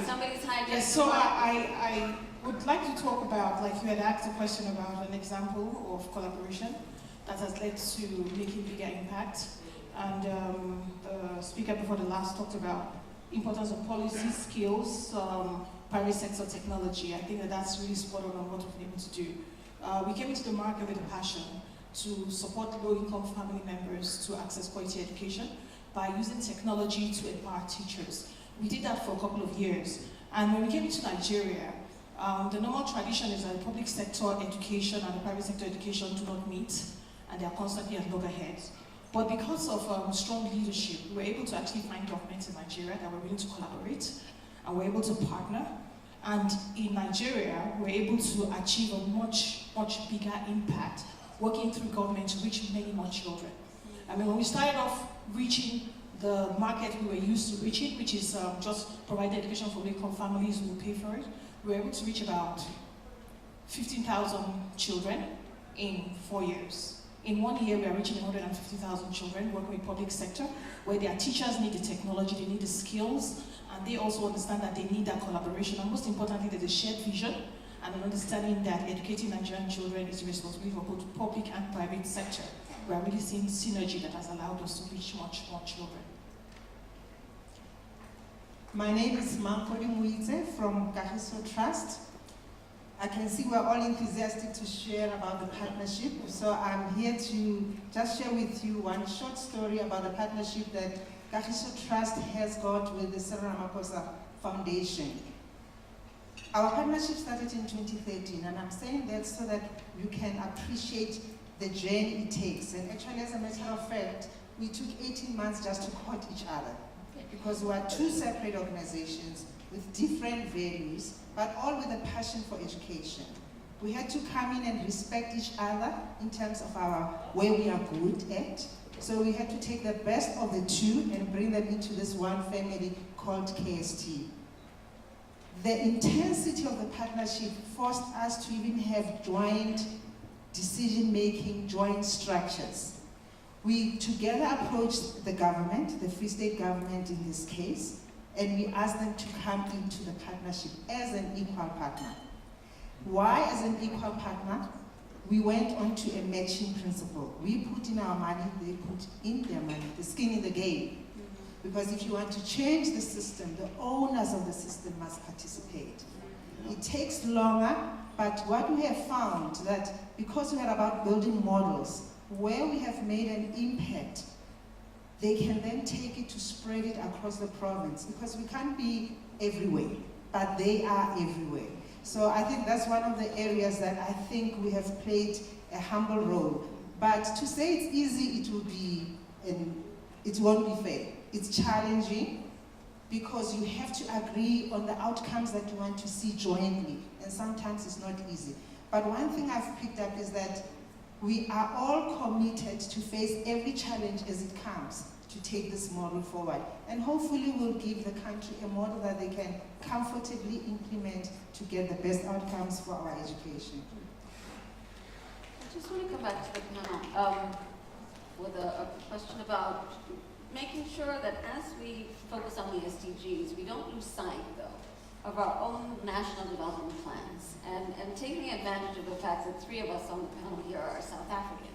Somebody's hiding. Yes, so I would like to talk about, like you had asked a question about an example of collaboration that has led to making bigger impact. And the speaker before the last talked about importance of policy, skills, private sector technology. I think that that's really spot on what we've been able to do. We came into the market with a passion to support low-income family members to access quality education by using technology to empower teachers. We did that for a couple of years. And when we came into Nigeria, the normal tradition is that the public sector education and the private sector education do not meet, and they are constantly at loggerheads. But because of strong leadership, we were able to actually find governments in Nigeria that were willing to collaborate, and we're able to partner. And in Nigeria, we're able to achieve a much, much bigger impact working through government to reach many more children. I mean, when we started off reaching the market we were used to reaching, which is just providing education for low-income families who will pay for it, we were able to reach about 15,000 children in 4 years. In 1 year, we are reaching 150,000 children working with public sector, where their teachers need the technology, they need the skills, and they also understand that they need that collaboration. And most importantly, there's a shared vision and an understanding that educating Nigerian children is a responsibility for both public and private sector. We are really seeing synergy that has allowed us to reach much more children. My name is Mankoli Muize from Kahiso Trust. I can see we're all enthusiastic to share about the partnership, so I'm here to just share with you one short story about the partnership that Kahiso Trust has got with the Cyril Ramaphosa Foundation. Our partnership started in 2013, and I'm saying that so that you can appreciate the journey it takes. And actually, as a matter of fact, we took 18 months just to court each other, because we are two separate organizations with different values, but all with a passion for education. We had to come in and respect each other in terms of where we are good at. So we had to take the best of the two and bring them into this one family called KST. The intensity of the partnership forced us to even have joint decision-making, joint structures. We together approached the government, the Free State government in this case, and we asked them to come into the partnership as an equal partner. Why as an equal partner? We went on to a matching principle. We put in our money, they put in their money, the skin in the game. Because if you want to change the system, the owners of the system must participate. It takes longer, but what we have found that because we are about building models, where we have made an impact, they can then take it to spread it across the province, because we can't be everywhere, but they are everywhere. So I think that's one of the areas that I think we have played a humble role. But to say it's easy, it won't be fair. It's challenging because you have to agree on the outcomes that you want to see jointly, and sometimes it's not easy. But one thing I've picked up is that we are all committed to face every challenge as it comes to take this model forward. And hopefully we'll give the country a model that they can comfortably implement to get the best outcomes for our education. I just want to come back to the panel with a question about making sure that as we focus on the SDGs, we don't lose sight, though, of our own national development plans, and taking advantage of the fact that 3 of us on the panel here are South African.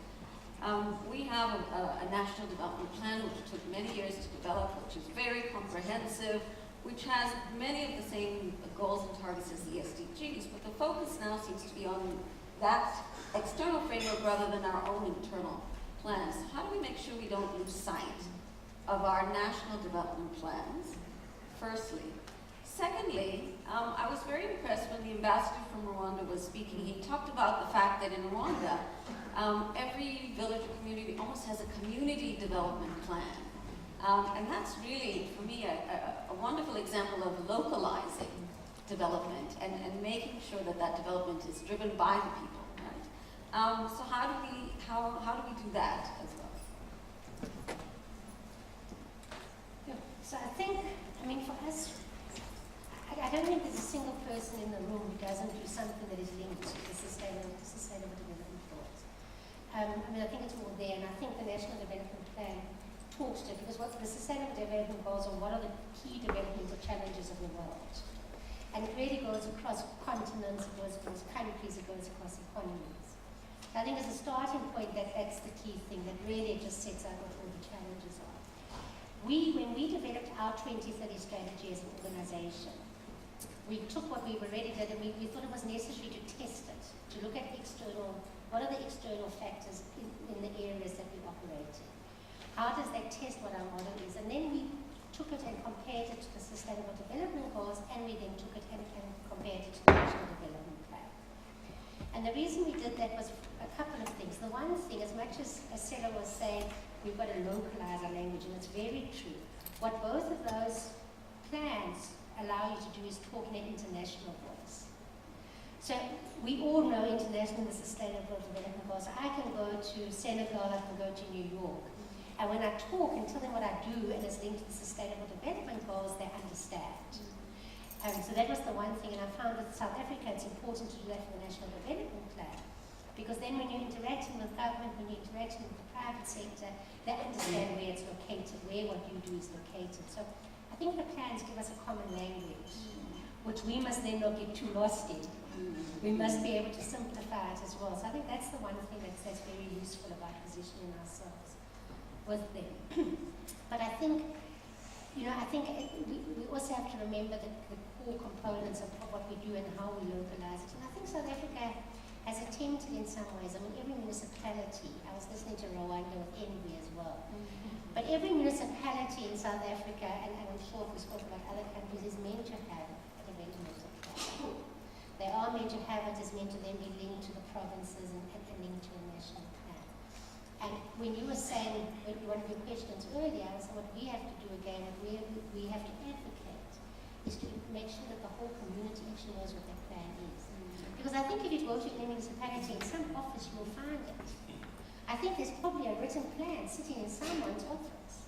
We have a national development plan which took many years to develop, which is very comprehensive, which has many of the same goals and targets as the SDGs, but the focus now seems to be on that external framework rather than our own internal plans. How do we make sure we don't lose sight of our national development plans, firstly? Secondly, I was very impressed when the ambassador from Rwanda was speaking. He talked about the fact that in Rwanda, every village or community almost has a community development plan. And that's really, for me, a wonderful example of localizing development and making sure that that development is driven by the people, right? So how do we do that as well? So I think, I mean, for us, I don't think there's a single person in the room who doesn't do something that is linked to the sustainable development goals. I mean, I think it's all there, and I think the National Development Plan talks to it, because what the sustainable development goals are, what are the key developmental challenges of the world? And it really goes across continents, it goes across countries, it goes across economies. So I think as a starting point, that's the key thing, that really just sets out what all the challenges are. When we developed our 2030 strategy as an organization, we took what we already did and we thought it was necessary to test it, to look at what are the external factors in the areas that we operate in. How does that test what our model is? And then we took it and compared it to the Sustainable Development Goals, and we then took it and compared it to the National Development Plan. And the reason we did that was a couple of things. The one thing, as much as Sela was saying, we've got to localize our language, and it's very true. What both of those plans allow you to do is talk in an international voice. So we all know international the Sustainable Development Goals. I can go to Senegal, I can go to New York. And when I talk and tell them what I do and it's linked to the Sustainable Development Goals, they understand. So that was the one thing, and I found with South Africa it's important to do that for the National Development Plan. Because then when you're interacting with government, when you're interacting with the private sector, they understand where it's located, where what you do is located. So I think the plans give us a common language, which we must then not get too lost in. We must be able to simplify it as well. So I think that's the one thing that's very useful about positioning ourselves with them. But I think, we also have to remember the core components of what we do and how we localize it. And I think South Africa has attempted in some ways. I mean, every municipality, I was listening to Rwanda with envy as well. But every municipality in South Africa, and I'm sure if we spoke about other countries, is meant to have a developmental plan. They are meant to have it, is meant to then be linked to the provinces and linked to a national plan. And when you were saying, one of your questions earlier, was what we have to do again, we have to advocate, is to make sure that the whole community actually knows what their plan is. Because I think if you go to any municipality, in some office you will find it. I think there's probably a written plan sitting in someone's office.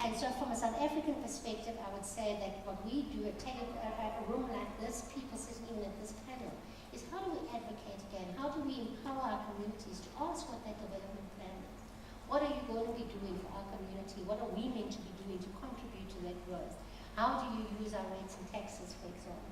And so from a South African perspective, I would say that what we do at a room like this, people sitting even at this panel, is how do we advocate again? How do we empower our communities to ask what that development plan is? What are you going to be doing for our community? What are we meant to be doing to contribute to that growth? How do you use our rates and taxes, for example?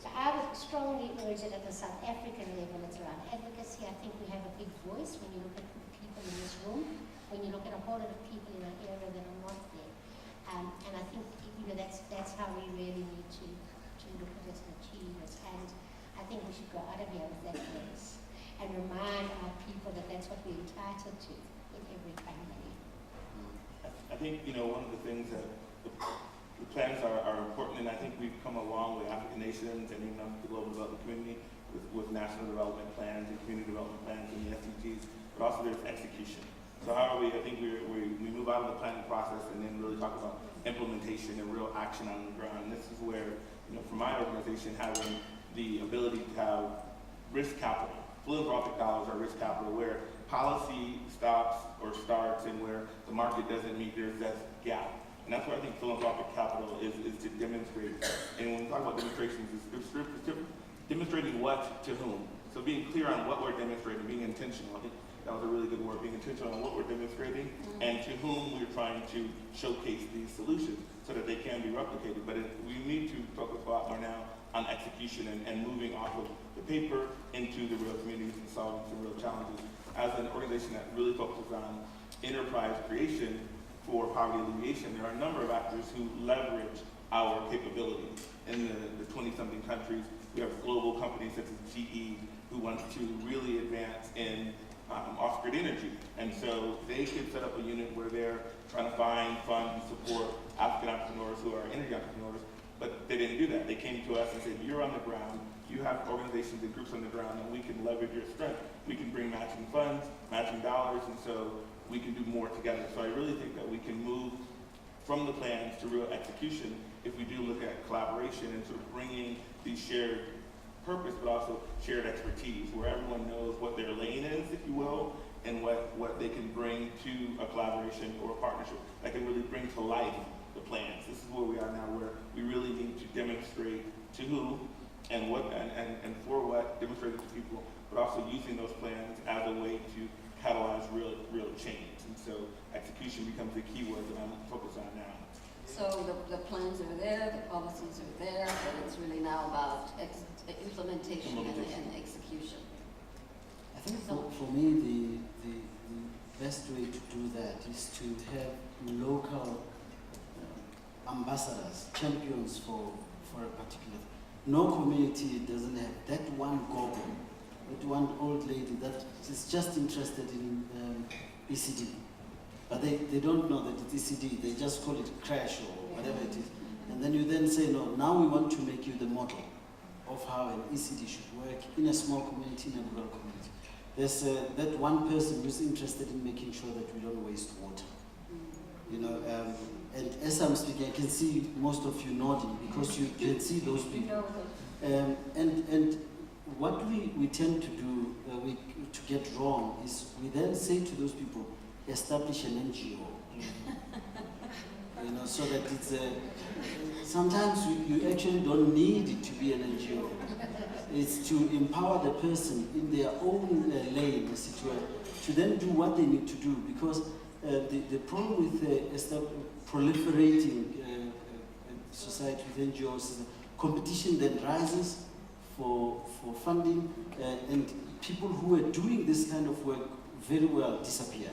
So I would strongly urge it at the South African level. It's around advocacy. I think we have a big voice when you look at the people in this room, when you look at a whole lot of people in our area that are not there. And I think that's how we really need to look at it and achieve it. And I think we should go out of here with that voice and remind our people that that's what we're entitled to in every country. I think, one of the things that the plans are important, and I think we've come a long way, African nations and even the global development community, with national development plans and community development plans and the SDGs, but also there's execution. So how are we, I think we move out of the planning process and then really talk about implementation and real action on the ground. And this is where, for my organization, having the ability to have risk capital, philanthropic dollars are risk capital, where policy stops or starts and where the market doesn't meet, there's that gap. And that's what I think philanthropic capital is to demonstrate. And when we talk about demonstrations, it's demonstrating what to whom. So being clear on what we're demonstrating, being intentional. I think that was a really good word, being intentional on what we're demonstrating and to whom we're trying to showcase these solutions so that they can be replicated. But we need to focus a lot more now on execution and moving off of the paper into the real communities and solving some real challenges. As an organization that really focuses on enterprise creation for poverty alleviation, there are a number of actors who leverage our capabilities. In the 20-something countries, we have global companies such as GE who want to really advance in off-grid energy. And so they could set up a unit where they're trying to find, fund, and support African entrepreneurs who are energy entrepreneurs, but they didn't do that. They came to us and said, you're on the ground, you have organizations and groups on the ground, and we can leverage your strength. We can bring matching funds, matching dollars, and so we can do more together. So I really think that we can move from the plans to real execution if we do look at collaboration and sort of bringing these shared purpose, but also shared expertise, where everyone knows what their lane is, if you will, and what they can bring to a collaboration or a partnership that can really bring to life the plans. This is where we are now, where we really need to demonstrate to who and what and for what, demonstrate it to people, but also using those plans as a way to catalyze real change. And so execution becomes the key word that I'm focused on now. So the plans are there, the policies are there, but it's really now about implementation and execution. I think for me, the best way to do that is to have local ambassadors, champions for a particular. No community doesn't have that one gogo, that one old lady that is just interested in ECD. But they don't know that it's ECD, they just call it crash or whatever it is. And then you then say, no, now we want to make you the model of how an ECD should work in a small community, in a rural community. There's that one person who's interested in making sure that we don't waste water. You know, and as I'm speaking, I can see most of you nodding because you can see those people. And what we tend to do, to get wrong, is we then say to those people, establish an NGO. You know, so that it's sometimes you actually don't need it to be an NGO. It's to empower the person in their own lane, as it were, to then do what they need to do. Because the problem with proliferating society with NGOs is that competition then rises for funding, and people who are doing this kind of work very well disappear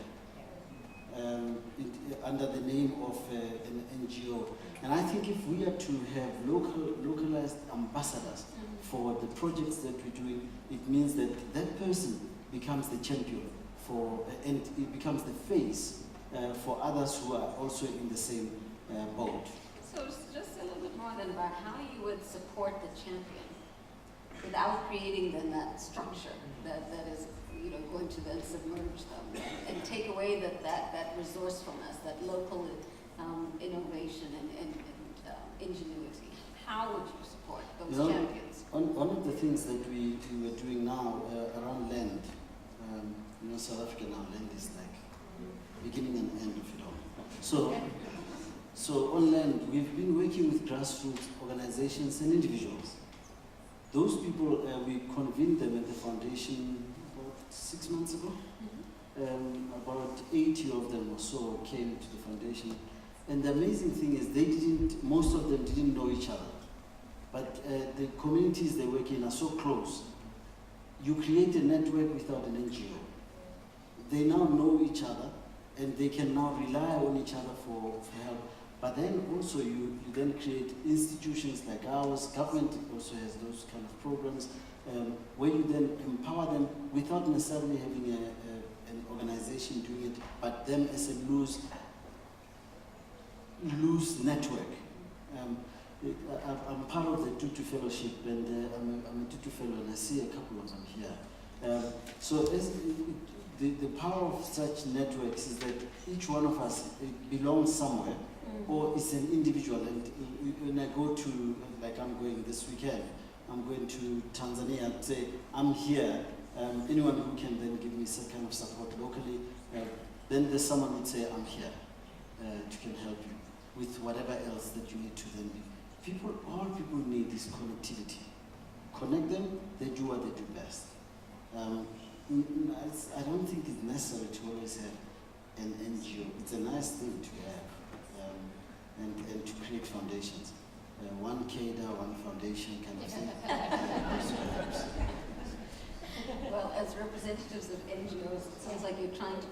under the name of an NGO. And I think if we are to have localized ambassadors for the projects that we're doing, it means that that person becomes the champion and it becomes the face for others who are also in the same boat. So just a little bit more then about how you would support the champion without creating then that structure that is, you know, going to then submerge them and take away that resourcefulness, that local innovation and ingenuity. How would you support those champions? One of the things that we are doing now around land, you know, South Africa now, land is like beginning and end of it all. So on land, we've been working with grassroots organizations and individuals. Those people, we convened them at the foundation about 6 months ago. About 80 of them or so came to the foundation. And the amazing thing is most of them didn't know each other. But the communities they work in are so close. You create a network without an NGO. They now know each other and they can now rely on each other for help. But then also you then create institutions like ours. Government also has those kind of programs where you then empower them without necessarily having an organization doing it, but them as a loose network. I'm part of the Tutu Fellowship, and I'm a Tutu Fellow, and I see a couple of them here. So the power of such networks is that each one of us belongs somewhere, or is an individual. And when I go to, like I'm going this weekend, I'm going to Tanzania and say, I'm here. Anyone who can then give me some kind of support locally, then there's someone who would say, I'm here to can help you with whatever else that you need to then be. All people need is connectivity. Connect them, they do what they do best. I don't think it's necessary to always have an NGO. It's a nice thing to have and to create foundations. One CADA, one foundation kind of thing. Well, as representatives of NGOs, it sounds like you're trying to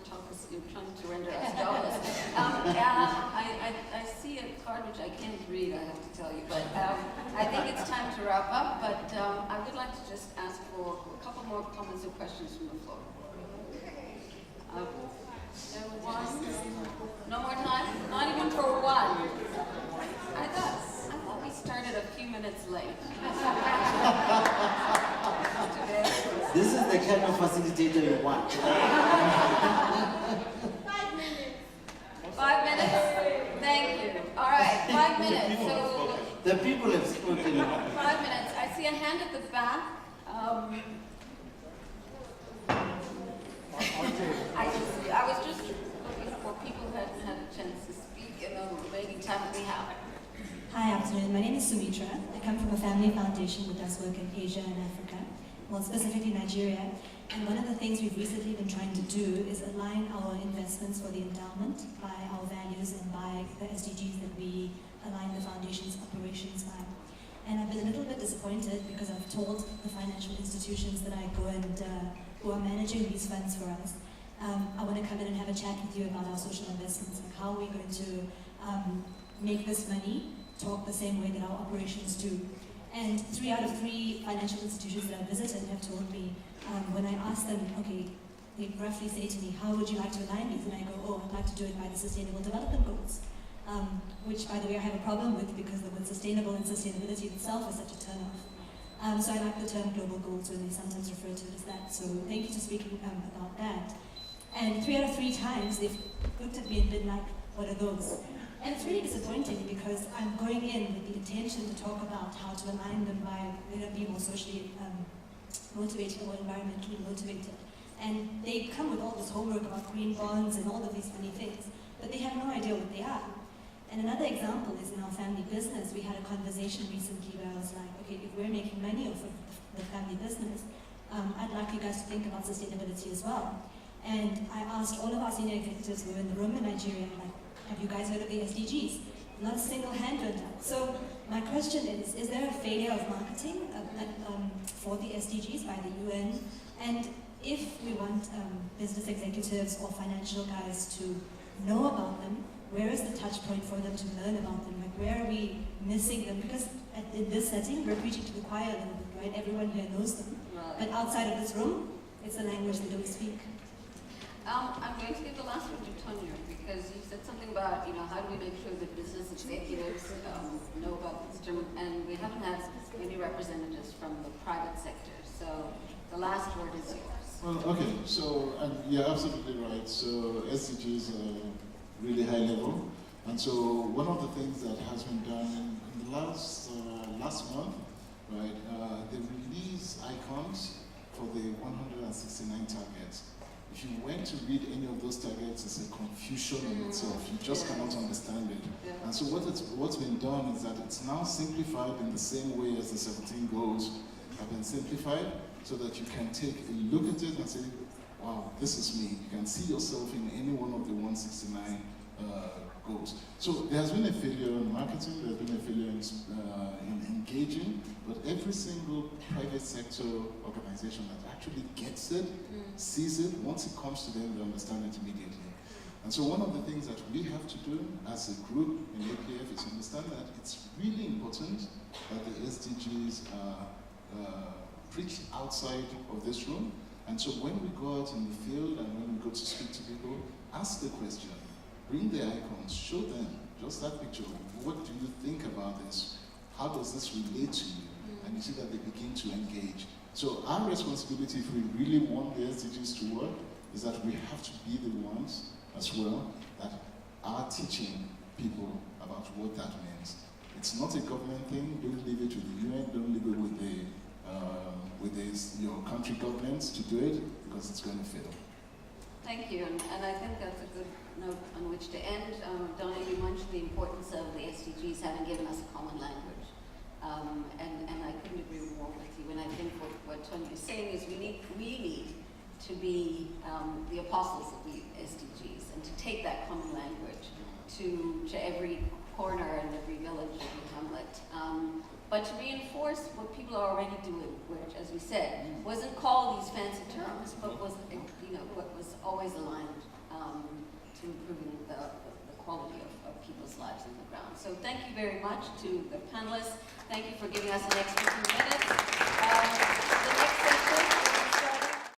render us dollars. I see a card which I can't read, I have to tell you, but I think it's time to wrap up, but I would like to just ask for a couple more comments or questions from the floor. No more time? Not even for one. I thought we started a few minutes late. This is the kind of facilitator you want. 5 minutes. 5 minutes? Thank you. All right, 5 minutes. So the people have spoken. 5 minutes. I see a hand at the back. I was just looking for people who hadn't had a chance to speak, and the remaining time that we have. Hi, afternoon. My name is Sumitra. I come from a family foundation that does work in Asia and Africa, well, specifically Nigeria. And one of the things we've recently been trying to do is align our investments for the endowment by our values and by the SDGs that we align the foundation's operations by. And I've been a little bit disappointed because I've told the financial institutions that I go and who are managing these funds for us, I want to come in and have a chat with you about our social investments, like how are we going to make this money talk the same way that our operations do. And 3 out of 3 financial institutions that I've visited have told me, when I ask them, okay, they roughly say to me, how would you like to align these? And I go, oh, I'd like to do it by the Sustainable Development Goals. Which, by the way, I have a problem with because the word sustainable and sustainability itself is such a turn-off. So I like the term global goals when they sometimes refer to it as that. So thank you for speaking about that. And 3 out of 3 times they've looked at me and been like, what are those? And it's really disappointing because I'm going in with the intention to talk about how to align them by be more socially motivated or environmentally motivated. And they come with all this homework about green bonds and all of these funny things, but they have no idea what they are. And another example is in our family business. We had a conversation recently where I was like, okay, if we're making money off of the family business, I'd like you guys to think about sustainability as well. And I asked all of our senior executives who were in the room in Nigeria, like, have you guys heard of the SDGs? Not a single hand went up. So my question is there a failure of marketing for the SDGs by the UN? And if we want business executives or financial guys to know about them, where is the touch point for them to learn about them? Like, where are we missing them? Because in this setting, we're preaching to the choir a little bit, right? Everyone here knows them. Right. But outside of this room, it's a language they don't speak. I'm going to give the last one to Tonya because you said something about, how do we make sure that business executives know about this term, and we haven't had any representatives from the private sector. So the last word is yours. Well, okay, so you're absolutely right. So SDGs are really high level, and so one of the things that has been done in the last month, right? They released icons for the 169 targets. If you went to read any of those targets, it's a confusion in itself. You just cannot understand it. Yeah. And so what's been done is that it's now simplified in the same way as the 17 goals have been simplified, so that you can take a look at it and say, wow, this is me. You can see yourself in any one of the 169 goals. So there has been a failure in marketing, there's been a failure in engaging, but every single private sector organization that actually gets it, sees it, once it comes to them, they understand it immediately. And so one of the things that we have to do as a group in APF is understand that it's really important that the SDGs are preached outside of this room. And so when we go out in the field and when we go to speak to people, ask the question, bring the icons, show them just that picture. What do you think about this? How does this relate to you? And you see that they begin to engage. So our responsibility, if we really want the SDGs to work, is that we have to be the ones as well that are teaching people about what that means. It's not a government thing. Don't leave it to the UN. Don't leave it with your country governments to do it, because it's going to fail. Thank you, and I think that's a good note on which to end. Donna, you mentioned the importance of the SDGs having given us a common language, and I couldn't agree more with you. And I think what Tonya is saying is we need to be the apostles of the SDGs and to take that common language to every corner and every village, every hamlet. But to reinforce what people are already doing, which, as we said, wasn't called these fancy terms, but was, what was always aligned to improving the quality of people's lives on the ground. So thank you very much to the panelists. Thank you for giving us an extra 2 minutes.